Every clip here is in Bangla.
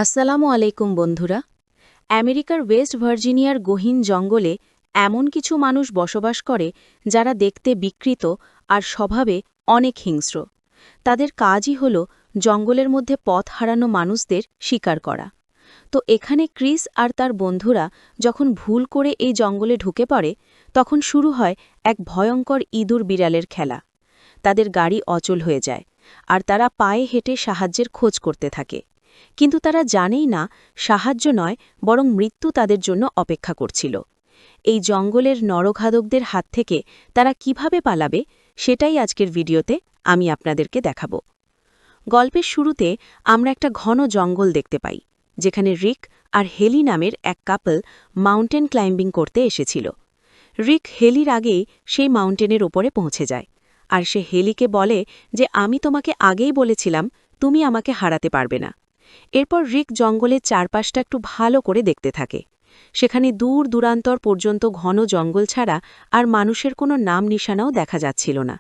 আসসালামু আলাইকুম বন্ধুরা। আমেরিকার ওয়েস্ট ভার্জিনিয়ার গহীন জঙ্গলে এমন কিছু মানুষ বসবাস করে যারা দেখতে বিকৃত আর স্বভাবে অনেক হিংস্র। তাদের কাজই হল জঙ্গলের মধ্যে পথ হারানো মানুষদের শিকার করা। তো এখানে ক্রিস আর তার বন্ধুরা যখন ভুল করে এই জঙ্গলে ঢুকে পড়ে, তখন শুরু হয় এক ভয়ঙ্কর ইঁদুর বিড়ালের খেলা। তাদের গাড়ি অচল হয়ে যায় আর তারা পায়ে হেঁটে সাহায্যের খোঁজ করতে থাকে। কিন্তু তারা জানেই না সাহায্য নয়, বরং মৃত্যু তাদের জন্য অপেক্ষা করছিল। এই জঙ্গলের নরঘাতকদের হাত থেকে তারা কিভাবে পালাবে, সেটাই আজকের ভিডিওতে আমি আপনাদেরকে দেখাব। গল্পের শুরুতে আমরা একটা ঘন জঙ্গল দেখতে পাই, যেখানে রিক আর হেলি নামের এক কাপল মাউন্টেন ক্লাইম্বিং করতে এসেছিল। রিক হেলির আগেই সেই মাউন্টেনের ওপরে পৌঁছে যায়, আর সে হেলিকে বলে যে আমি তোমাকে আগেই বলেছিলাম তুমি আমাকে হারাতে পারবে না। এরপর রিক জঙ্গলের চারপাশটা একটু ভালো করে দেখতে থাকে। সেখানে দূর দূরান্তর পর্যন্ত ঘন জঙ্গল ছাড়া আর মানুষের কোনো নাম নিশানাও দেখা যাচ্ছিল না।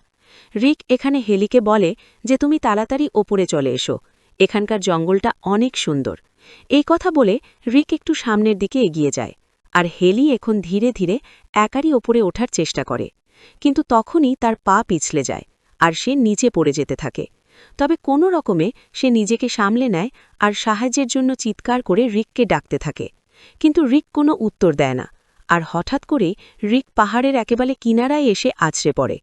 রিক এখানে হেলিকে বলে যে তুমি তাড়াতাড়ি ওপরে চলে এসো, এখানকার জঙ্গলটা অনেক সুন্দর। এই কথা বলে রিক একটু সামনের দিকে এগিয়ে যায়, আর হেলি এখন ধীরে ধীরে একারই ওপরে ওঠার চেষ্টা করে। কিন্তু তখনই তার পা পিছলে যায় আর সে নিচে পড়ে যেতে থাকে। তবে কোনো রকমে সে নিজেকে সামলে নেয় আর সাহায্যের জন্য চিৎকার করে রিককে ডাকতে থাকে। কিন্তু রিক কোনো উত্তর দেয় না, আর হঠাৎ করে রিক পাহাড়ের একেবারে কিনারায় এসে আছড়ে পড়ে।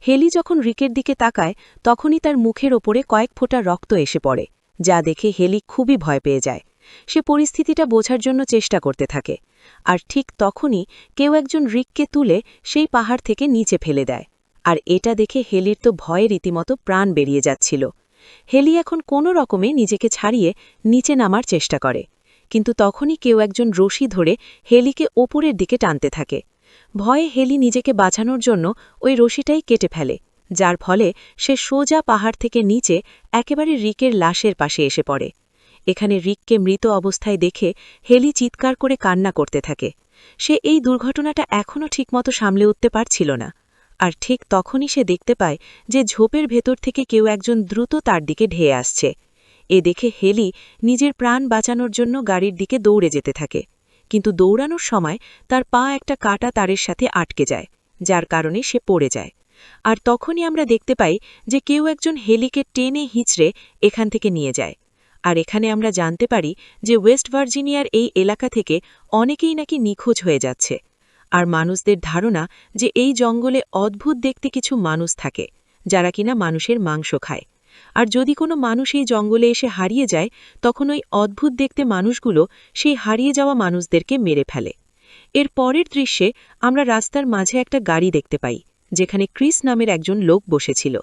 হেলি যখন রিকের দিকে তাকায়, তখনই তার মুখের ওপরে কয়েক ফোঁটা রক্ত এসে পড়ে, যা দেখে হেলি খুবই ভয় পেয়ে যায়। সে পরিস্থিতিটা বোঝার জন্য চেষ্টা করতে থাকে, আর ঠিক তখনই কেউ একজন রিককে তুলে সেই পাহাড় থেকে নিচে ফেলে দেয়। আর এটা দেখে হেলির তো ভয়ে রীতিমতো প্রাণ বেরিয়ে যাচ্ছিল। হেলি এখন কোনো রকমে নিজেকে ছাড়িয়ে নিচে নামার চেষ্টা করে, কিন্তু তখনই কেউ একজন রশি ধরে হেলিকে ওপরের দিকে টানতে থাকে। ভয়ে হেলি নিজেকে বাঁচানোর জন্য ওই রশিটাই কেটে ফেলে, যার ফলে সে সোজা পাহাড় থেকে নিচে একেবারে রিকের লাশের পাশে এসে পড়ে। এখানে রিককে মৃত অবস্থায় দেখে হেলি চিৎকার করে কান্না করতে থাকে। সে এই দুর্ঘটনাটা এখনও ঠিকমতো সামলে উঠতে পারছিল না। আর ঠিক তখনই সে দেখতে পায় যে ঝোপের ভেতর থেকে কেউ একজন দ্রুত তার দিকে ধেয়ে আসছে। এ দেখে হেলি নিজের প্রাণ বাঁচানোর জন্য গাড়ির দিকে দৌড়ে যেতে থাকে, কিন্তু দৌড়ানোর সময় তার পা একটা কাটা তারের সাথে আটকে যায়, যার কারণে সে পড়ে যায়। আর তখনই আমরা দেখতে পাই যে কেউ একজন হেলিকে টেনে হিঁচড়ে এখান থেকে নিয়ে যায়। আর এখানে আমরা জানতে পারি যে ওয়েস্ট ভার্জিনিয়ার এই এলাকা থেকে অনেকেই নাকি নিখোঁজ হয়ে যাচ্ছে। আর মানুষদের ধারণা যে এই জঙ্গলে অদ্ভুত দেখতে কিছু মানুষ থাকে, যারা কিনা মানুষের মাংস খায়। আর যদি কোনো মানুষ এই জঙ্গলে এসে হারিয়ে যায়, তখন ওই অদ্ভুত দেখতে মানুষগুলো সেই হারিয়ে যাওয়া মানুষদেরকে মেরে ফেলে। এর পরের দৃশ্যে আমরা রাস্তার মাঝে একটা গাড়ি দেখতে পাই, যেখানে ক্রিস নামের একজন লোক বসেছিল।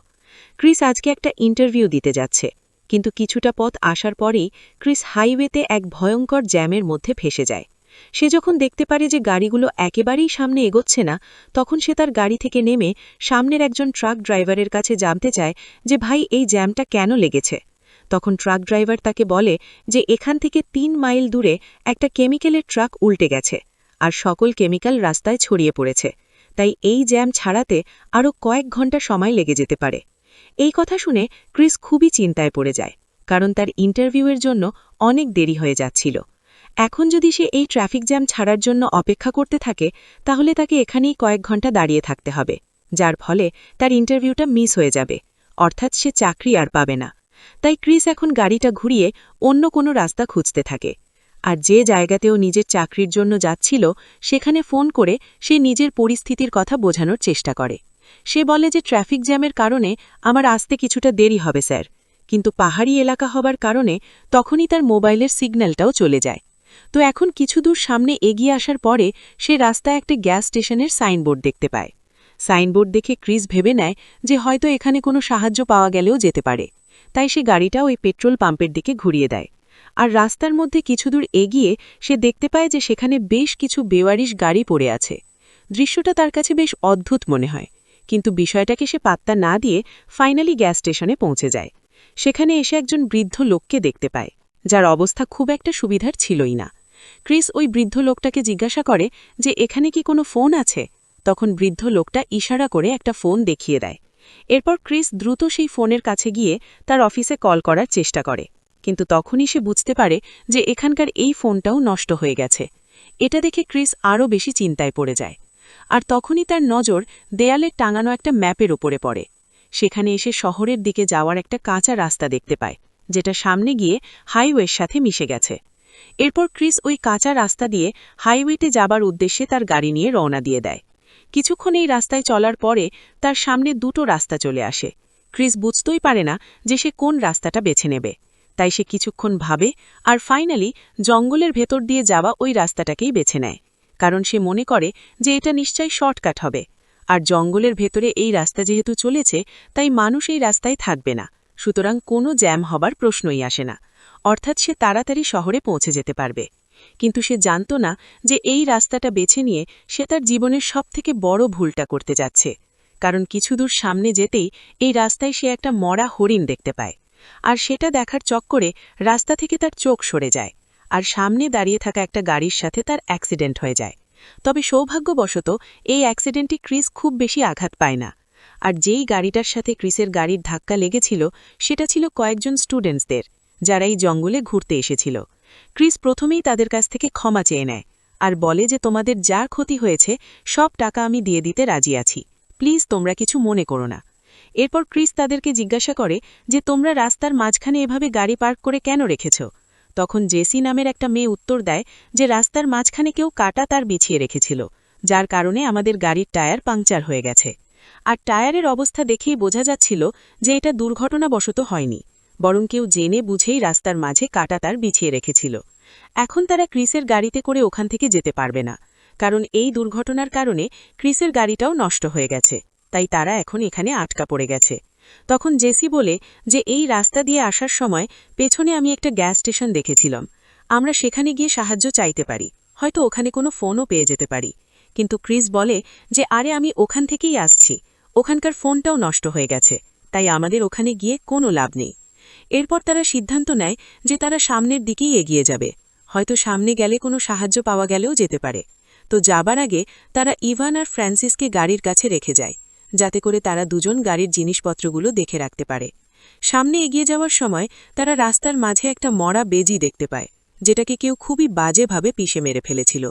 ক্রিস আজকে একটা ইন্টারভিউ দিতে যাচ্ছে, কিন্তু কিছুটা পথ আসার পরেই ক্রিস হাইওয়েতে এক ভয়ঙ্কর জ্যামের মধ্যে ফেসে যায়। সে যখন দেখতে পারে যে গাড়িগুলো একেবারেই সামনে এগোচ্ছে না, তখন সে তার গাড়ি থেকে নেমে সামনের একজন ট্রাক ড্রাইভারের কাছে জানতে চায় যে ভাই এই জ্যামটা কেন লেগেছে। তখন ট্রাক ড্রাইভার তাকে বলে যে এখান থেকে ৩ মাইল দূরে একটা কেমিক্যালের ট্রাক উল্টে গেছে, আর সকল কেমিক্যাল রাস্তায় ছড়িয়ে পড়েছে, তাই এই জ্যাম ছাড়াতে আরও কয়েক ঘন্টা সময় লেগে যেতে পারে। এই কথা শুনে ক্রিস খুবই চিন্তায় পড়ে যায়, কারণ তার ইন্টারভিউয়ের জন্য অনেক দেরি হয়ে যাচ্ছিল। এখন যদি সে এই ট্রাফিক জ্যাম ছাড়ার জন্য অপেক্ষা করতে থাকে, তাহলে তাকে এখানেই কয়েক ঘন্টা দাঁড়িয়ে থাকতে হবে, যার ফলে তার ইন্টারভিউটা মিস হয়ে যাবে, অর্থাৎ সে চাকরি আর পাবে না। তাই ক্রিস এখন গাড়িটা ঘুরিয়ে অন্য কোনো রাস্তা খুঁজতে থাকে। আর যে জায়গাতেও নিজের চাকরির জন্য যাচ্ছিল, সেখানে ফোন করে সে নিজের পরিস্থিতির কথা বোঝানোর চেষ্টা করে। সে বলে যে ট্রাফিক জ্যামের কারণে আমার আসতে কিছুটা দেরি হবে স্যার, কিন্তু পাহাড়ি এলাকা হবার কারণে তখনই তার মোবাইলের সিগন্যালটাও চলে যায়। তো এখন কিছু দূর সামনে এগিয়ে আসার পরে সে রাস্তায় একটা গ্যাস স্টেশনের সাইনবোর্ড দেখতে পায়। সাইনবোর্ড দেখে ক্রিস ভেবে নেয় যে হয়তো এখানে কোনো সাহায্য পাওয়া গেলেও যেতে পারে, তাই সে গাড়িটা ওই পেট্রোল পাম্পের দিকে ঘুরিয়ে দেয়। আর রাস্তার মধ্যে কিছু দূর এগিয়ে সে দেখতে পায় যে সেখানে বেশ কিছু বেওয়ারিশ গাড়ি পড়ে আছে। দৃশ্যটা তার কাছে বেশ অদ্ভুত মনে হয়, কিন্তু বিষয়টাকে সে পাত্তা না দিয়ে ফাইনালি গ্যাস স্টেশনে পৌঁছে যায়। সেখানে এসে একজন বৃদ্ধ লোককে দেখতে পায়, যার অবস্থা খুব একটা সুবিধার ছিলই না। ক্রিস ওই বৃদ্ধ লোকটাকে জিজ্ঞাসা করে যে এখানে কি কোনো ফোন আছে। তখন বৃদ্ধ লোকটা ইশারা করে একটা ফোন দেখিয়ে দেয়। এরপর ক্রিস দ্রুত সেই ফোনের কাছে গিয়ে তার অফিসে কল করার চেষ্টা করে, কিন্তু তখনই সে বুঝতে পারে যে এখানকার এই ফোনটাও নষ্ট হয়ে গেছে। এটা দেখে ক্রিস আরও বেশি চিন্তায় পড়ে যায়। আর তখনই তার নজর দেয়ালে টাঙানো একটা ম্যাপের উপরে পড়ে। সেখানে এসে শহরের দিকে যাওয়ার একটা কাঁচা রাস্তা দেখতে পায়, যেটা সামনে গিয়ে হাইওয়ের সাথে মিশে গেছে। এরপর ক্রিস ওই কাঁচা রাস্তা দিয়ে হাইওয়েতে যাবার উদ্দেশ্যে তার গাড়ি নিয়ে রওনা দিয়ে দেয়। কিছুক্ষণ এই রাস্তায় চলার পরে তার সামনে দুটো রাস্তা চলে আসে। ক্রিস বুঝতেই পারে না যে সে কোন রাস্তাটা বেছে নেবে, তাই সে কিছুক্ষণ ভাবে আর ফাইনালি জঙ্গলের ভেতর দিয়ে যাওয়া ওই রাস্তাটাকেই বেছে নেয়, কারণ সে মনে করে যে এটা নিশ্চয়ই শর্টকাট হবে। আর জঙ্গলের ভেতরে এই রাস্তা যেহেতু চলেছে, তাই মানুষ এই রাস্তায় থাকবে না, সুতরাং কোনো জ্যাম হবার প্রশ্নই আসে না, অর্থাৎ সে তাড়াতাড়ি শহরে পৌঁছে যেতে পারবে। কিন্তু সে জানত না যে এই রাস্তাটা বেছে নিয়ে সে তার জীবনের সবথেকে বড় ভুলটা করতে যাচ্ছে, কারণ কিছু দূর সামনে যেতেই এই রাস্তায় সে একটা মরা হরিণ দেখতে পায়। আর সেটা দেখার চক্করে রাস্তা থেকে তার চোখ সরে যায়, আর সামনে দাঁড়িয়ে থাকা একটা গাড়ির সাথে তার অ্যাক্সিডেন্ট হয়ে যায়। তবে সৌভাগ্যবশত এই অ্যাক্সিডেন্টে ক্রিস খুব বেশি আঘাত পায় না। আর যেই গাড়িটার সাথে ক্রিসের গাড়ির ধাক্কা লেগেছিল সেটা ছিল কয়েকজন স্টুডেন্টসদের, যারা এই জঙ্গলে ঘুরতে এসেছিল। ক্রিস প্রথমেই তাদের কাছ থেকে ক্ষমা চেয়ে নেয় আর বলে যে তোমাদের যার ক্ষতি হয়েছে সব টাকা আমি দিয়ে দিতে রাজি আছি, প্লিজ তোমরা কিছু মনে করো না। এরপর ক্রিস তাদেরকে জিজ্ঞাসা করে যে তোমরা রাস্তার মাঝখানে এভাবে গাড়ি পার্ক করে কেন রেখেছ। তখন জেসি নামের একটা মেয়ে উত্তর দেয় যে রাস্তার মাঝখানে কেউ কাটা তার বিছিয়ে রেখেছিল, যার কারণে আমাদের গাড়ির টায়ার পাংচার হয়ে গেছে। আর টায়ারের অবস্থা দেখেই বোঝা যাচ্ছিল যে এটা দুর্ঘটনাবশত হয়নি, বরং কেউ জেনে বুঝেই রাস্তার মাঝে কাটা তার বিছিয়ে রেখেছিল। এখন তারা ক্রিসের গাড়িতে করে ওখান থেকে যেতে পারবে না, কারণ এই দুর্ঘটনার কারণে ক্রিসের গাড়িটাও নষ্ট হয়ে গেছে, তাই তারা এখন এখানে আটকা পড়ে গেছে। তখন জেসি বলে যে এই রাস্তা দিয়ে আসার সময় পেছনে আমি একটা গ্যাস স্টেশন দেখেছিলাম, আমরা সেখানে গিয়ে সাহায্য চাইতে পারি, হয়তো ওখানে কোনো ফোনও পেয়ে যেতে পারি। কিন্তু ক্রিস বলে যে আরে আমি ওখান থেকেই আসছি, ওখানকার ফোনটাও নষ্ট হয়ে গেছে, তাই আমাদের ওখানে গিয়ে কোনো লাভ নেই। এরপর তারা সিদ্ধান্ত নেয় যে তারা সামনের দিকেই এগিয়ে যাবে, হয়তো সামনে গেলে কোনো সাহায্য পাওয়া গেলেও যেতে পারে। তো যাবার আগে তারা ইভান আর ফ্রান্সিসকে গাড়ির কাছে রেখে যায়, যাতে করে তারা দুজন গাড়ির জিনিসপত্রগুলো দেখে রাখতে পারে। সামনে এগিয়ে যাওয়ার সময় তারা রাস্তার মাঝে একটা মরা বেজি দেখতে পায়, যেটাকে কেউ খুবই বাজেভাবে পিষে মেরে ফেলেছিল।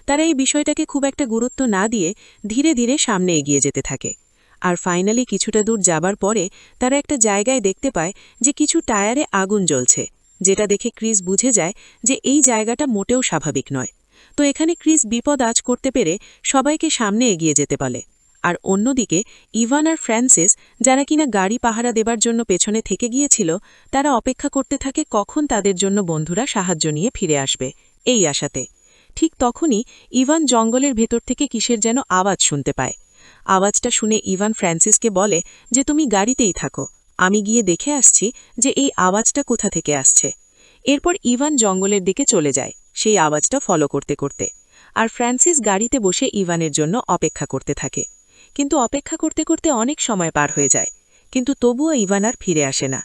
তারা এই বিষয়টাকে খুব একটা গুরুত্ব না দিয়ে ধীরে ধীরে সামনে এগিয়ে যেতে থাকে। আর ফাইনালি কিছুটা দূর যাবার পরে তারা একটা জায়গায় দেখতে পায় যে কিছু টায়ারে আগুন জ্বলছে, যেটা দেখে ক্রিস বুঝে যায় যে এই জায়গাটা মোটেও স্বাভাবিক নয়। তো এখানে ক্রিস বিপদ আজ করতে পেরে সবাইকে সামনে এগিয়ে যেতে বলে। আর অন্যদিকে ইভান আর ফ্রান্সিস, যারা কিনা গাড়ি পাহারা দেবার জন্য পেছনে থেকে গিয়েছিল, তারা অপেক্ষা করতে থাকে কখন তাদের জন্য বন্ধুরা সাহায্য নিয়ে ফিরে আসবে, এই আশাতে। ঠিক তখনই ইভান জঙ্গলের ভেতর থেকে কিসের যেন আওয়াজ শুনতে পায়। আওয়াজটা শুনে ইভান ফ্রান্সিসকে বলে যে তুমি গাড়িতেই থাকো, আমি গিয়ে দেখে আসছি যে এই আওয়াজটা কোথা থেকে আসছে। এরপর ইভান জঙ্গলের দিকে চলে যায় সেই আওয়াজটা ফলো করতে করতে, আর ফ্রান্সিস গাড়িতে বসে ইভানের জন্য অপেক্ষা করতে থাকে। কিন্তু অপেক্ষা করতে করতে অনেক সময় পার হয়ে যায়, কিন্তু তবুও ইভান আর ফিরে আসে না।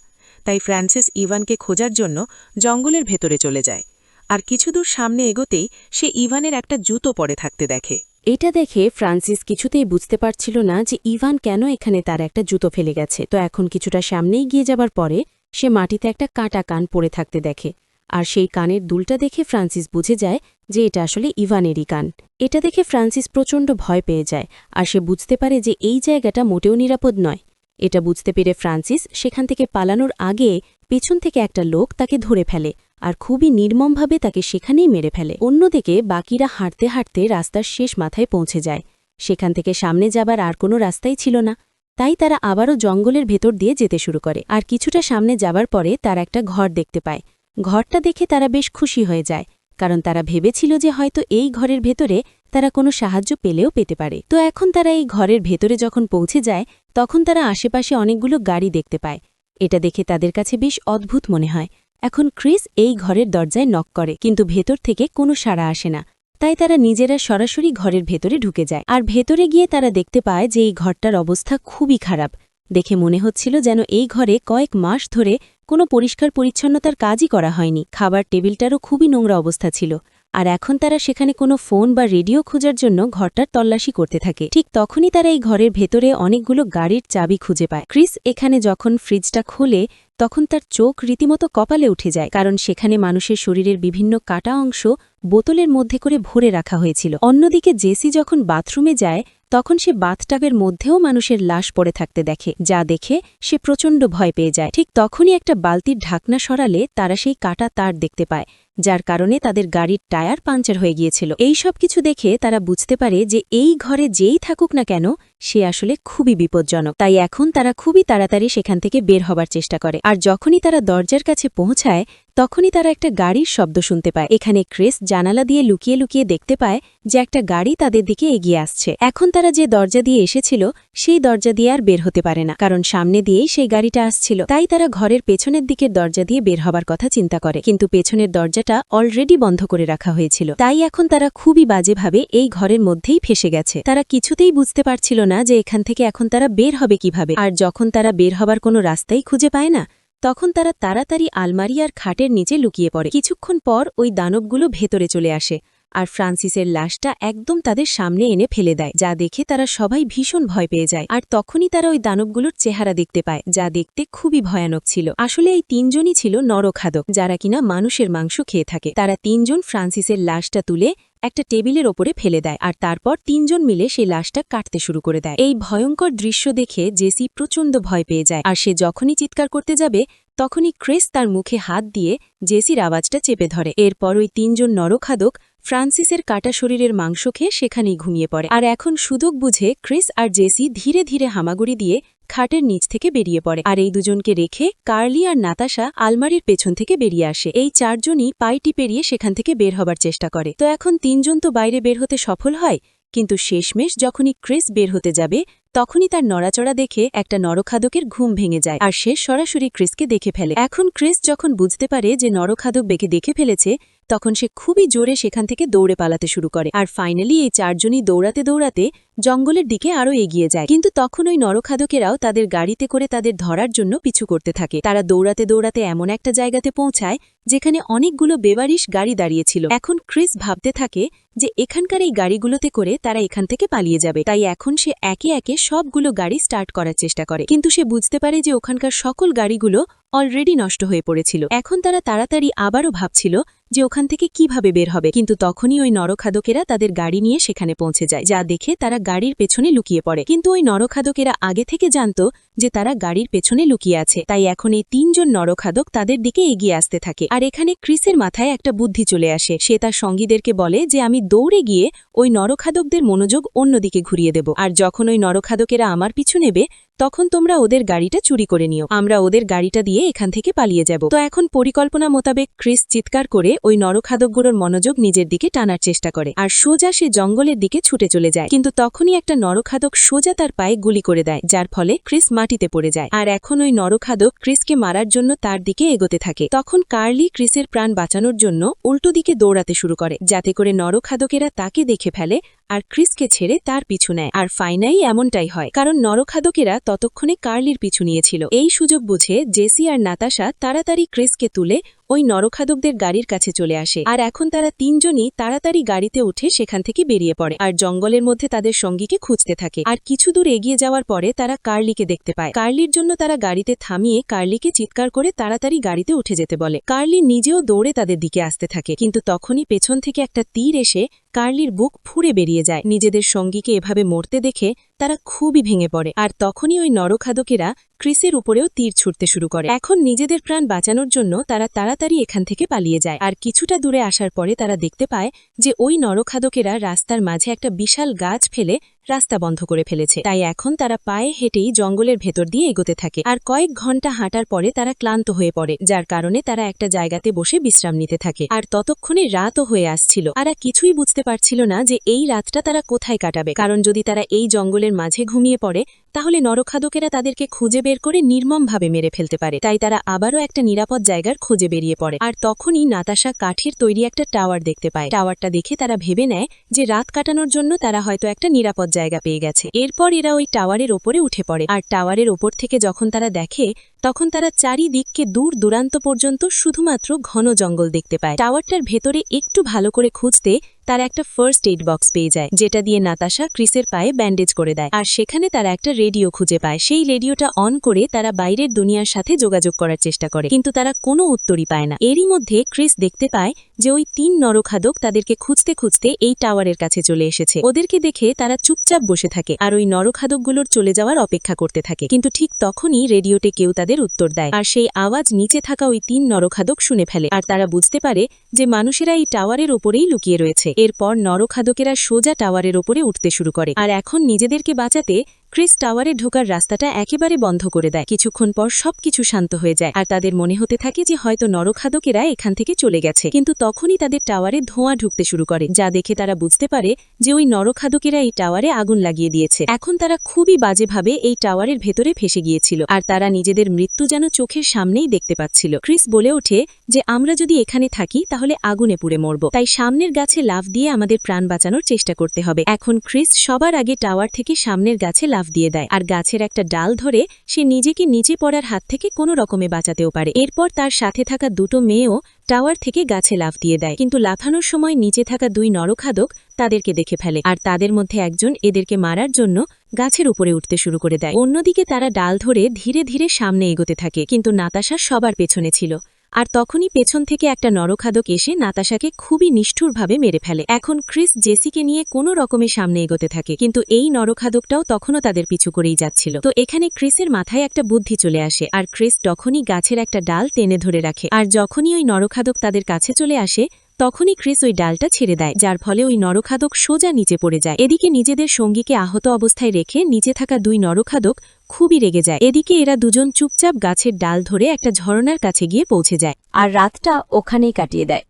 তাই ফ্রান্সিস ইভানকে খোঁজার জন্য জঙ্গলের ভেতরে চলে যায়। আর কিছু দূর সামনে এগোতেই সে ইভানের একটা জুতো পড়ে থাকতে দেখে। এটা দেখে ফ্রান্সিস কিছুতেই বুঝতে পারছিল না যে ইভান কেন এখানে তার একটা জুতো ফেলে গেছে। তো এখন কিছুটা সামনেই গিয়ে যাবার পরে সে মাটিতে একটা কাটা কান পড়ে থাকতে দেখে, আর সেই কানের দুলটা দেখে ফ্রান্সিস বুঝে যায় যে এটা আসলে ইভানেরই কান। এটা দেখে ফ্রান্সিস প্রচণ্ড ভয় পেয়ে যায়, আর সে বুঝতে পারে যে এই জায়গাটা মোটেও নিরাপদ নয়। এটা বুঝতে পেরে ফ্রান্সিস সেখান থেকে পালানোর আগে পেছন থেকে একটা লোক তাকে ধরে ফেলে আর খুবই নির্মমভাবে তাকে সেখানেই মেরে ফেলে। অন্যদিকে বাকিরা হাঁটতে হাঁটতে রাস্তার শেষ মাথায় পৌঁছে যায়। সেখান থেকে সামনে যাবার আর কোনো রাস্তাই ছিল না, তাই তারা আবারও জঙ্গলের ভেতর দিয়ে যেতে শুরু করে। আর কিছুটা সামনে যাবার পরে তারা একটা ঘর দেখতে পায়। ঘরটা দেখে তারা বেশ খুশি হয়ে যায়, কারণ তারা ভেবেছিল যে হয়তো এই ঘরের ভেতরে তারা কোনো সাহায্য পেলেও পেতে পারে। তো এখন তারা এই ঘরের ভেতরে যখন পৌঁছে যায়, তখন তারা আশেপাশে অনেকগুলো গাড়ি দেখতে পায়। এটা দেখে তাদের কাছে বেশ অদ্ভুত মনে হয়। এখন ক্রিস এই ঘরের দরজায় নক করে, কিন্তু ভেতর থেকে কোনো সাড়া আসে না। তাই তারা নিজেরা সরাসরি ঘরের ভেতরে ঢুকে যায়। আর ভেতরে গিয়ে তারা দেখতে পায় যে এই ঘরটার অবস্থা খুবই খারাপ। দেখে মনে হচ্ছিল যেন এই ঘরে কয়েক মাস ধরে কোনো পরিষ্কার পরিচ্ছন্নতার কাজই করা হয়নি। খাবার টেবিলটারও খুবই নোংরা অবস্থা ছিল, আর এখন তারা সেখানে কোনো ফোন বা রেডিও খোঁজার জন্য ঘরটার তল্লাশি করতে থাকে। ঠিক তখনই তারা এই ঘরের ভেতরে অনেকগুলো গাড়ির চাবি খুঁজে পায়। ক্রিস এখানে যখন ফ্রিজটা খোলে তখন তার চোখ রীতিমতো কপালে উঠে যায়, কারণ সেখানে মানুষের শরীরের বিভিন্ন কাটা অংশ বোতলের মধ্যে করে ভরে রাখা হয়েছিল। অন্যদিকে জেসি যখন বাথরুমে যায় তখন সে বাথটাবের মধ্যেও মানুষের লাশ পড়ে থাকতে দেখে, যা দেখে সে প্রচণ্ড ভয় পেয়ে যায়। ঠিক তখনই একটা বালতির ঢাকনা সরালে তারা সেই কাটা তার দেখতে পায়, যার কারণে তাদের গাড়ির টায়ার পাঞ্চার হয়ে গিয়েছিল। এই সব কিছু দেখে তারা বুঝতে পারে যে এই ঘরে যেই থাকুক না কেন সে আসলে খুবই বিপজ্জনক। তাই এখন তারা খুবই তাড়াতাড়ি সেখান থেকে বের হবার চেষ্টা করে। আর যখনই তারা দরজার কাছে পৌঁছায় তখনই তারা একটা গাড়ির শব্দ শুনতে পায়। এখানে ক্রিস জানালা দিয়ে লুকিয়ে লুকিয়ে দেখতে পায় যে একটা গাড়ি তাদের দিকে এগিয়ে আসছে। এখন তারা যে দরজা দিয়ে এসেছিল সেই দরজা দিয়ে আর বের হতে পারে না, কারণ সামনে দিয়েই সেই গাড়িটা আসছিল। তাই তারা ঘরের পেছনের দিকের দরজা দিয়ে বের হবার কথা চিন্তা করে, কিন্তু পেছনের দরজাটা অলরেডি বন্ধ করে রাখা হয়েছিল। তাই এখন তারা খুবই বাজেভাবে এই ঘরের মধ্যেই ফেসে গেছে। তারা কিছুতেই বুঝতে পারছিল না যে এখান থেকে এখন তারা বের হবে কিভাবে। আর যখন তারা বের হবার কোনো রাস্তাই খুঁজে পায় না তখন তারা তাড়াতাড়ি আলমারি আর খাটের নিচে লুকিয়ে পড়ে। কিছুক্ষণ পর ওই দানবগুলো ভেতরে চলে আসে আর ফ্রান্সিসের লাশটা একদম তাদের সামনে এনে ফেলে দেয়, যা দেখে তারা সবাই ভীষণ ভয় পেয়ে যায়। আর তখনই তারা ওই দানবগুলোর চেহারা দেখতে পায়, যা দেখতে খুবই ভয়ানক ছিল। আসলে এই তিনজনই ছিল নরখাদক, যারা কিনা মানুষের মাংস খেয়ে থাকে। তারা তিনজন ফ্রান্সিসের লাশটা তুলে একটা টেবিলের ওপরে ফেলে দেয় আর তারপর তিনজন মিলে সেই লাশটা কাটতে শুরু করে দেয়। এই ভয়ঙ্কর দৃশ্য দেখে জেসি প্রচণ্ড ভয় পেয়ে যায়, আর সে যখনই চিৎকার করতে যাবে তখনই ক্রিস তার মুখে হাত দিয়ে জেসির আওয়াজটা চেপে ধরে। এরপর ওই তিনজন নরখাদক ফ্রান্সিসের কাটা শরীরের মাংস খেয়ে সেখানেই ঘুমিয়ে পড়ে। আর এখন সুযোগ বুঝে ক্রিস আর জেসি ধীরে ধীরে হামাগুড়ি দিয়ে খাটের নিচ থেকে বেরিয়ে পড়ে। আর এই দুজনকে রেখে কার্লি আর নাতাশা আলমারির পেছন থেকে বেরিয়ে আসে। এই চারজনই পাইটি পেরিয়ে সেখান থেকে বের হবার চেষ্টা করে। তো এখন তিনজন তো বাইরে বের হতে সফল হয়, কিন্তু শেষমেশ যখনই ক্রিস বের হতে যাবে তখনই তার নড়াচড়া দেখে একটা নরখাদকের ঘুম ভেঙে যায় আর সে সরাসরি ক্রিসকে দেখে ফেলে। এখন ক্রিস যখন বুঝতে পারে যে নরখাদক বেঁকে দেখে ফেলেছে তখন সে খুবই জোরে সেখান থেকে দৌড়ে পালাতে শুরু করে। আর ফাইনালি এই চারজনই দৌড়াতে দৌড়াতে জঙ্গলের দিকে আরও এগিয়ে যায়, কিন্তু তখন ওই নরখাদকেরাও তাদের গাড়িতে করে তাদের ধরার জন্য পিছু করতে থাকে। তারা দৌড়াতে দৌড়াতে এমন একটা জায়গাতে পৌঁছায় যেখানে অনেকগুলো বেবারিশ গাড়ি দাঁড়িয়েছিল। এখন ক্রিস ভাবতে থাকে যে এখানকার এই গাড়িগুলোতে করে তারা এখান থেকে পালিয়ে যাবে। তাই এখন সে একে একে সবগুলো গাড়ি স্টার্ট করার চেষ্টা করে, কিন্তু সে বুঝতে পারে যে ওখানকার সকল গাড়িগুলো অলরেডি নষ্ট হয়ে পড়েছিল। এখন তারা তাড়াতাড়ি আবারও ভাবছিল যে ওখান থেকে কিভাবে বের হবে, কিন্তু তখনই ওই নরখাদকেরা তাদের গাড়ি নিয়ে সেখানে পৌঁছে যায়, যা দেখে তারা গাড়ির পেছনে লুকিয়ে পড়ে। কিন্তু ওই নরখাদকেরা আগে থেকে জানত যে তারা গাড়ির পেছনে লুকিয়ে আছে, তাই এখন এই তিনজন নরখাদক তাদের দিকে এগিয়ে আসতে থাকে। আর এখানে ক্রিসের মাথায় একটা বুদ্ধি চলে আসে। সে তার সঙ্গীদেরকে বলে যে আমি দৌড়ে গিয়ে ওই নরখাদকদের মনোযোগ অন্যদিকে ঘুরিয়ে দেব, আর যখন ওই নরখাদকেরা আমার পিছু নেবে তখন তোমরা ওদের গাড়িটা চুরি করে নিও, আমরা ওদের গাড়িটা দিয়ে এখান থেকে পালিয়ে যাব। তো এখন পরিকল্পনা মোতাবেক ক্রিস চিৎকার করে ওই নরখাদকগুলোর মনোযোগ নিজের দিকে টানার চেষ্টা করে আর সোজা সে জঙ্গলের দিকে ছুটে চলে যায়। কিন্তু তখনই একটা নরখাদক সোজা তার পায়ে গুলি করে দেয়, যার ফলে ক্রিস মাটিতে পড়ে যায়। আর এখন ওই নরখাদক ক্রিসকে মারার জন্য তার দিকে এগোতে থাকে। তখন কার্লি ক্রিসের প্রাণ বাঁচানোর জন্য উল্টো দিকে দৌড়াতে শুরু করে, যাতে করে নরখাদকেরা তাকে দেখে ফেলে আর ক্রিসকে ছেড়ে তার পিছু নেয়। আর ফাইনালি এমনটাই হয়, কারণ নরখাদকেরা ততক্ষণে কার্লির পিছু নিয়েছিল। এই সুযোগ বুঝে জেসি আর নাতাশা তাড়াতাড়ি ক্রিসকে তুলে ওই নরখাদকদের গাড়ির কাছে চলে আসে। আর এখন তারা তিনজনই তাড়াতাড়ি গাড়িতে উঠে সেখান থেকে বেরিয়ে পড়ে আর জঙ্গলের মধ্যে তাদের সঙ্গীকে খুঁজতে থাকে। আর কিছু দূর এগিয়ে যাওয়ার পরে তারা কার্লিকে দেখতে পায়। কার্লির জন্য তারা গাড়িতে থামিয়ে কার্লিকে চিৎকার করে তাড়াতাড়ি গাড়িতে উঠে যেতে বলে। কার্লি নিজেও দৌড়ে তাদের দিকে আসতে থাকে, কিন্তু তখনই পেছন থেকে একটা তীর এসে কার্লির বুক ফুঁড়ে বেরিয়ে যায়। নিজেদের সঙ্গীকে এভাবে মরতে দেখে তারা খুবই ভেঙে পড়ে। আর তখনই ওই নরখাদকেরা ক্রিসের উপরেও তীর ছুটতে শুরু করে। এখন নিজেদের প্রাণ বাঁচানোর জন্য তারা তাড়াতাড়ি এখান থেকে পালিয়ে যায়। আর কিছুটা দূরে আসার পরে তারা দেখতে পায় যে ওই নরখাদকেরা রাস্তার মাঝে একটা বিশাল গাছ ফেলে রাস্তা বন্ধ করে ফেলেছে। তাই এখন তারা পায়ে হেঁটেই জঙ্গলের ভেতর দিয়ে এগোতে থাকে। আর কয়েক ঘন্টা হাঁটার পরে তারা ক্লান্ত হয়ে পড়ে, যার কারণে তারা একটা জায়গাতে বসে বিশ্রাম নিতে থাকে। আর ততক্ষণে রাতও হয়ে আসছিল। আর কিছুই বুঝতে পারছিল না যে এই রাতটা তারা কোথায় কাটাবে, কারণ যদি তারা এই জঙ্গলের মাঝে ঘুমিয়ে পড়ে তাহলে নরখাদকেরা তাদেরকে খুঁজে বের করে নির্মমভাবে মেরে ফেলতে পারে। তাই তারা আবারও একটা নিরাপদ জায়গার খোঁজে বেরিয়ে পড়ে। আর তখনই নাতাশা কাঠের তৈরি একটা টাওয়ার দেখতে পায়। টাওয়ারটা দেখে তারা ভেবে নেয় যে রাত কাটানোর জন্য তারা হয়তো একটা নিরাপদ জায়গা পেয়ে গেছে। এরপর এরা ওই টাওয়ারের ওপরে উঠে পড়ে। আর টাওয়ারের ওপর থেকে যখন তারা দেখে তখন তারা চারিদিককে দূর দূরান্ত পর্যন্ত শুধুমাত্র ঘন জঙ্গল দেখতে পায়। টাওয়ারটার ভেতরে একটু ভালো করে খুঁজতে তারা একটা ফার্স্ট এইড বক্স পেয়ে যায়, যেটা দিয়ে নাতাশা ক্রিসের পায়ে ব্যান্ডেজ করে দেয়। আর সেখানে তারা একটা রেডিও খুঁজে পায়। সেই রেডিওটা অন করে তারা বাইরের দুনিয়ার সাথে যোগাযোগ করার চেষ্টা করে, কিন্তু তারা কোনো উত্তরই পায় না। এরই মধ্যে ক্রিস দেখতে পায় যে ওই 3 নরখাদক তাদেরকে খুঁজতে খুঁজতে এই টাওয়ারের কাছে চলে এসেছে। ওদেরকে দেখে তারা চুপচাপ বসে থাকে আর ওই নরখাদকগুলোর চলে যাওয়ার অপেক্ষা করতে থাকে। কিন্তু ঠিক তখনই রেডিওতে কেউ তাদের উত্তর দেয়, আর সেই আওয়াজ নিচে থাকা ওই 3 নরখাদক শুনে ফেলে। আর তারা বুঝতে পারে যে মানুষেরা এই টাওয়ারের ওপরেই লুকিয়ে রয়েছে। এরপর নরখাদকেরা সোজা টাওয়ারের ওপরে উঠতে শুরু করে। আর এখন নিজেদেরকে বাঁচাতে ক্রিস টাওয়ারে ঢোকার রাস্তাটা একেবারে বন্ধ করে দেয়। কিছুক্ষণ পর সবকিছু শান্ত হয়ে যায় আর তাদের মনে হতে থাকে যে হয়তো নরখাদকেরা এখান থেকে চলে গেছে। কিন্তু তখনই তাদের টাওয়ারে ধোঁয়া ঢুকতে শুরু করে, যা দেখে তারা বুঝতে পারে যে ওই নরখাদকেরা এই টাওয়ারে আগুন লাগিয়ে দিয়েছে। এখন তারা খুবই বাজেভাবে এই টাওয়ারের ভেতরে ফেসে গিয়েছিল আর তারা নিজেদের মৃত্যু যেন চোখের সামনেই দেখতে পাচ্ছিল। ক্রিস বলে ওঠে যে আমরা যদি এখানে থাকি তাহলে আগুনে পুড়ে মরব, তাই সামনের গাছে লাফ দিয়ে আমাদের প্রাণ বাঁচানোর চেষ্টা করতে হবে। এখন ক্রিস সবার আগে টাওয়ার থেকে সামনের গাছে লাফ দিয়ে দেয় আর গাছের একটা ডাল ধরে সে নিজেকে নিচে পড়ার হাত থেকে কোনো রকমে বাঁচাতেও পারে। এরপর তার সাথে থাকা 2টো মেয়েও টাওয়ার থেকে গাছে লাফ দিয়ে দেয়, কিন্তু লাফানোর সময় নিচে থাকা 2 নরখাদক তাদেরকে দেখে ফেলে আর তাদের মধ্যে একজন এদেরকে মারার জন্য গাছের উপরে উঠতে শুরু করে দেয়। অন্যদিকে তারা ডাল ধরে ধীরে ধীরে সামনে এগোতে থাকে, কিন্তু নাতাশা সবার পেছনে ছিল। আর তখনই পেছন থেকে একটা নরখাদক এসে নাতাশাকে খুবই নিষ্ঠুরভাবে মেরে ফেলে। এখন ক্রিস জেসিকে নিয়ে কোনো রকমে সামনে এগোতে থাকে, কিন্তু এই নরখাদকটাও তখনও তাদের পিছু করেই যাচ্ছিল। তো এখানে ক্রিসের মাথায় একটা বুদ্ধি চলে আসে আর ক্রিস তখনই গাছের একটা ডাল টেনে ধরে রাখে। আর যখনই ওই নরখাদক তাদের কাছে চলে আসে তখনই ক্রিস ওই ডালটা ছেড়ে দেয়, যার ফলে ওই নরখাদক সোজা নিচে পড়ে যায়। এদিকে নিজেদের সঙ্গীকে আহত অবস্থায় রেখে নিচে থাকা 2 নরখাদক খুবই রেগে যায়। এদিকে এরা দুজন চুপচাপ গাছের ডাল ধরে একটা ঝরনার কাছে গিয়ে পৌঁছে যায় আর রাতটা ওখানেই কাটিয়ে দেয়।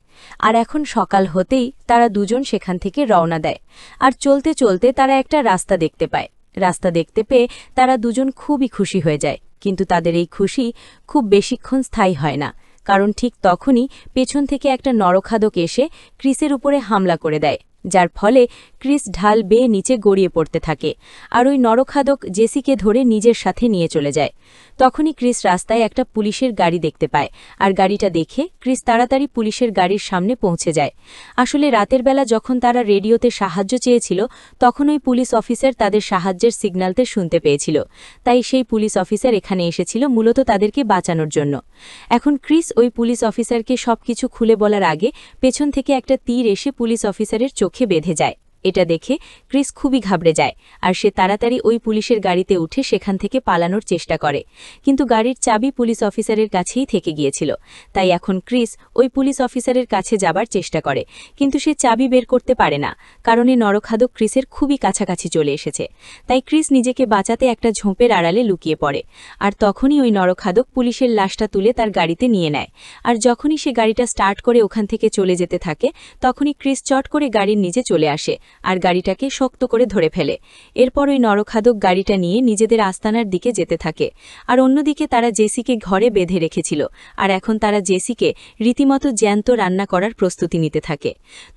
আর এখন সকাল হতেই তারা দুজন সেখান থেকে রওনা দেয়। আর চলতে চলতে তারা একটা রাস্তা দেখতে পায়। রাস্তা দেখতে পেয়ে তারা দুজন খুবই খুশি হয়ে যায়, কিন্তু তাদের এই খুশি খুব বেশিক্ষণ স্থায়ী হয় না, কারণ ঠিক তখনই পেছন থেকে একটা নরখাদক এসে ক্রিসের উপরে হামলা করে দেয়, যার ফলে ক্রিস ঢাল বেয়ে নিচে গড়িয়ে পড়তে থাকে। আর ওই নরখাদক জেসিকে ধরে নিজের সাথে নিয়ে চলে যায়। তখনই ক্রিস রাস্তায় একটা পুলিশের গাড়ি দেখতে পায় আর গাড়িটা দেখে ক্রিস তাড়াতাড়ি পুলিশের গাড়ির সামনে পৌঁছে যায়। আসলে রাতের বেলা যখন তারা রেডিওতে সাহায্য চেয়েছিল তখন ওই পুলিশ অফিসার তাদের সাহায্যের সিগন্যালতে শুনতে পেয়েছিল, তাই সেই পুলিশ অফিসার এখানে এসেছিল মূলত তাদেরকে বাঁচানোর জন্য। এখন ক্রিস ওই পুলিশ অফিসারকে সবকিছু খুলে বলার আগে পেছন থেকে একটা তীর এসে পুলিশ অফিসারের চোখে বেঁধে যায়। এটা দেখে ক্রিস খুবই ঘাবড়ে যায় আর সে তাড়াতাড়ি ওই পুলিশের গাড়িতে উঠে সেখান থেকে পালানোর চেষ্টা করে, কিন্তু গাড়ির চাবি পুলিশ অফিসারের কাছেই থেকে গিয়েছিল। তাই এখন ক্রিস ওই পুলিশ অফিসারের কাছে যাবার চেষ্টা করে, কিন্তু সে চাবি বের করতে পারে না, কারণ এই নরখাদক ক্রিসের খুবই কাছাকাছি চলে এসেছে। তাই ক্রিস নিজেকে বাঁচাতে একটা ঝোপের আড়ালে লুকিয়ে পড়ে। আর তখনই ওই নরখাদক পুলিশের লাশটা তুলে তার গাড়িতে নিয়ে নেয়। আর যখনই সে গাড়িটা স্টার্ট করে ওখান থেকে চলে যেতে থাকে তখনই ক্রিস চট করে গাড়ির নিচে চলে আসে আর গাড়িটাকে শক্ত করে ধরে ফেলে। এরপর ওই নরখাদক গাড়িটা নিয়ে নিজেদের আস্তানার দিকে যেতে থাকে। আর অন্যদিকে তারা জেসিকে ঘরে বেঁধে রেখেছিল আর এখন তারা জেসিকে রীতিমতো জ্যান্ত রান্না করার প্রস্তুতি নিতে থাকে।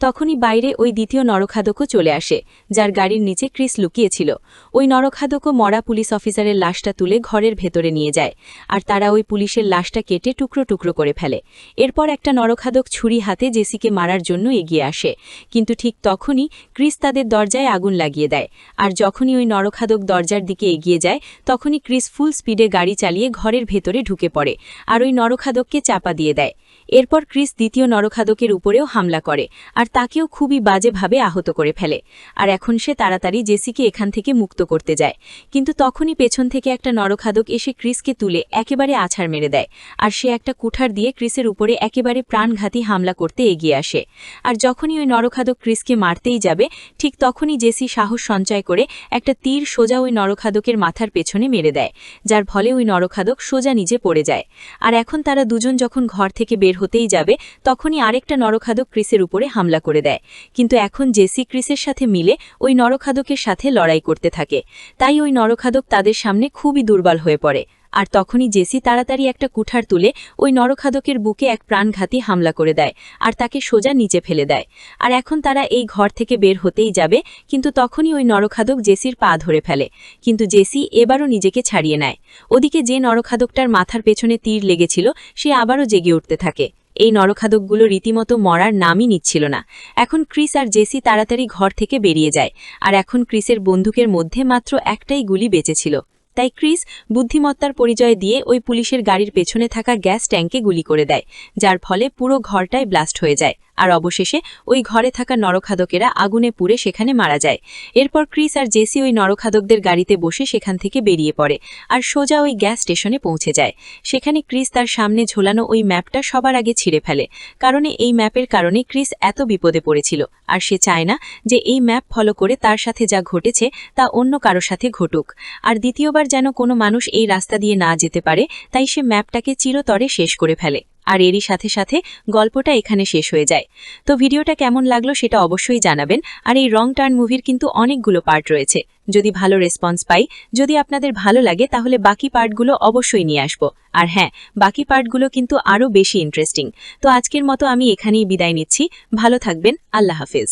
তখনই বাইরে ওই দ্বিতীয় নরখাদকও চলে আসে, যার গাড়ির নিচে ক্রিস লুকিয়েছিল। ওই নরখাদকও মরা পুলিশ অফিসারের লাশটা তুলে ঘরের ভেতরে নিয়ে যায় আর তারা ওই পুলিশের লাশটা কেটে টুকরো টুকরো করে ফেলে। এরপর একটা নরখাদক ছুরি হাতে জেসিকে মারার জন্য এগিয়ে আসে, কিন্তু ঠিক তখনই ক্রিস তাদের দরজায় আগুন লাগিয়ে দেয়। আর যখনই ওই নরখাদক দরজার দিকে এগিয়ে যায় তখনই ক্রিস ফুল স্পিডে গাড়ি চালিয়ে ঘরের ভেতরে ঢুকে পড়ে আর ওই নরখাদককে চাপা দিয়ে দেয়। এরপর ক্রিস দ্বিতীয় নরখাদকের উপরেও হামলা করে আর তাকেও খুবই বাজেভাবে আহত করে ফেলে। আর এখন সে তাড়াতাড়ি জেসিকে এখান থেকে মুক্ত করতে যায়, কিন্তু তখনই পেছন থেকে একটা নরখাদক এসে ক্রিসকে তুলে একেবারে আছাড় মেরে দেয় আর সে একটা কুঠার দিয়ে ক্রিসের উপরে একেবারে প্রাণঘাতী হামলা করতে এগিয়ে আসে। আর যখনই ওই নরখাদক ক্রিসকে মারতেই যাবে ঠিক তখনই জেসি সাহস সঞ্চয় করে একটা তীর সোজা ওই নরখাদকের মাথার পেছনে মেরে দেয়, যার ফলে ওই নরখাদক সোজা নিচে পড়ে যায়। আর এখন তারা দুজন যখন ঘর থেকে বের বের হতেই যাবে তখনই আরেকটা নরখাদক ক্রিসের উপরে হামলা করে দেয়। কিন্তু এখন জেসি ক্রিসের সাথে মিলে ওই নরখাদকের সাথে লড়াই করতে থাকে। তাই ওই নরখাদক তাদের সামনে খুবই দুর্বল হয়ে পড়ে। আর তখনই জেসি তাড়াতাড়ি একটা কুঠার তুলে ওই নরখাদকের বুকে এক প্রাণঘাতী হামলা করে দেয় আর তাকে সোজা নিচে ফেলে দেয়। আর এখন তারা এই ঘর থেকে বের হতেই যাবে, কিন্তু তখনই ওই নরখাদক জেসির পা ধরে ফেলে। কিন্তু জেসি এবারও নিজেকে ছাড়িয়ে নেয়। ওদিকে যে নরখাদকটার মাথার পেছনে তীর লেগেছিল সে আবারও জেগে উঠতে থাকে। এই নরখাদকগুলো রীতিমতো মরার নামই নিচ্ছিল না। এখন ক্রিস আর জেসি তাড়াতাড়ি ঘর থেকে বেরিয়ে যায়। আর এখন ক্রিসের বন্দুকের মধ্যে মাত্র একটাই গুলি বেঁচেছিল। তাই ক্রিস বুদ্ধিমত্তার পরিচয় দিয়ে ওই পুলিশের গাড়ির পেছনে থাকা গ্যাস ট্যাঙ্কে গুলি করে দেয়, যার ফলে পুরো ঘরটাই ব্লাস্ট হয়ে যায়। আর অবশেষে ওই ঘরে থাকা নরখাদকেরা আগুনে পুড়ে সেখানে মারা যায়। এরপর ক্রিস আর জেসি ওই নরখাদকদের গাড়িতে বসে সেখান থেকে বেরিয়ে পড়ে আর সোজা ওই গ্যাস স্টেশনে পৌঁছে যায়। সেখানে ক্রিস তার সামনে ঝোলানো ওই ম্যাপটা সবার আগে ছিঁড়ে ফেলে, কারণ এই ম্যাপের কারণে ক্রিস এত বিপদে পড়েছিল। আর সে চায় না যে এই ম্যাপ ফলো করে তার সাথে যা ঘটেছে তা অন্য কারো সাথে ঘটুক, আর দ্বিতীয়বার যেন কোনো মানুষ এই রাস্তা দিয়ে না যেতে পারে। তাই সে ম্যাপটাকে চিরতরে শেষ করে ফেলে। আর এরই সাথে সাথে গল্পটা এখানে শেষ হয়ে যায়। তো ভিডিওটা কেমন লাগলো সেটা অবশ্যই জানাবেন। আর এই রং টার্ন মুভির কিন্তু অনেকগুলো পার্ট রয়েছে। যদি ভালো রেসপন্স পাই, যদি আপনাদের ভালো লাগে, তাহলে বাকি পার্টগুলো অবশ্যই নিয়ে আসব। আর হ্যাঁ, বাকি পার্টগুলো কিন্তু আরও বেশি ইন্টারেস্টিং। তো আজকের মতো আমি এখানেই বিদায় নিচ্ছি। ভালো থাকবেন। আল্লাহ হাফেজ।